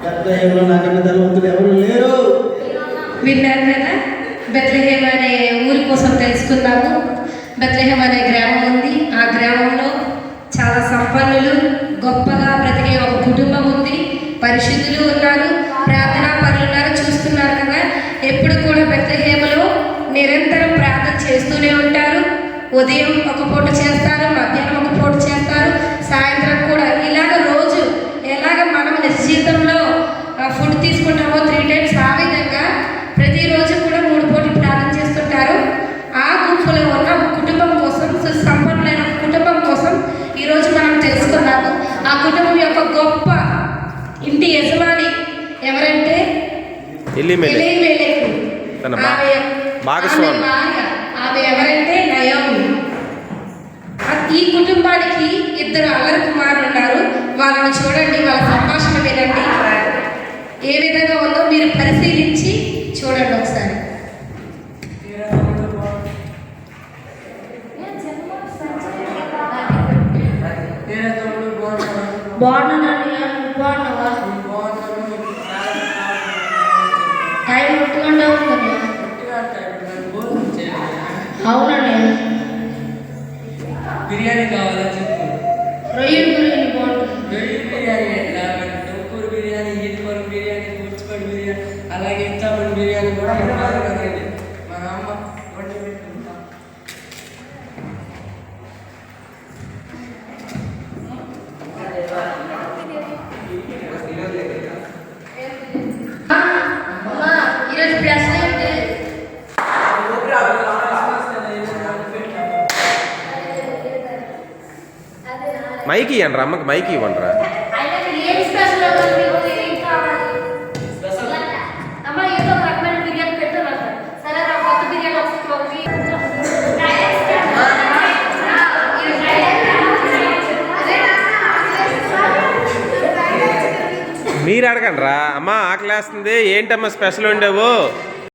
బెత్లెహేములో నాకన్నా ధనవంతుడు ఎవరు లేరు. విన్నారు కదా, బెత్లెహేమ్ అనే ఊరి కోసం తెలుసుకుందాము. బెత్లెహేమ్ అనే గ్రామం ఉంది. ఆ గ్రామంలో చాలా సంపన్నులు, గొప్పగా బ్రతికే ఒక కుటుంబం ఉంది. పరిశుద్ధులు ఉన్నారు, ప్రార్థనా పరులు ఉన్నారు. చూస్తున్నారు కదా, ఎప్పుడు కూడా బెత్లెహేములో నిరంతరం ప్రార్థన చేస్తూనే ఉంటారు. ఉదయం ఒక పూట చేస్తారు, మధ్యాహ్నం ఒక పూట చేస్తారు, సాయంత్రం కూడా. ఇలాగ రోజు ఎలాగ మనం నిజ జీవితంలో ఫుడ్ తీసుకుంటామో 3 times, ఆ విధంగా ప్రతిరోజు కూడా 3 పూటలు ప్రార్థన చేస్తుంటారు. ఆ గుంపులో ఉన్న కుటుంబం కోసం, సంపన్నులైన కుటుంబం కోసం ఈరోజు మనం తెలుసుకున్నాము. ఆ కుటుంబం యొక్క గొప్ప ఇంటి యజమాని ఎవరంటే ఎలీమెలెకు. ఆమె ఎవరంటే నయోమి. ఈ కుటుంబానికి 2 అల్లరి కుమారులు ఉన్నారు. వాళ్ళని చూడండి, వాళ్ళ సంభాషణ వినండి. ఏ విధంగా ఉందో మీరు పరిశీలించి చూడండి ఒకసారి. బాగున్నావా? టైం ఒట్టుకుండా ఉంటుంది. అవునండి. బిర్యానీ కావాలా చెప్పు. రొయ్యలు బిర్యానీ బాగుంటుంది. రొయ్యలు బిర్యానీ ఎట్లా? డొక్కూరు బిర్యానీ, ఈదుపూరు బిర్యానీ, కూచిపూడి బిర్యానీ, అలాగే ఇచ్చామని బిర్యానీ కూడా బాగా కదండి. మన అమ్మ వండి పెట్టుకుంటాం. ఈరోజు ప్రశ్న ఏంటి? మైకి ఇవ్వండి, అమ్మకి మైకి ఇవ్వండిరా. మీరు అడగండి రా. అమ్మ ఆకలేస్తుంది, ఏంటమ్మా స్పెషల్ ఉండేవు?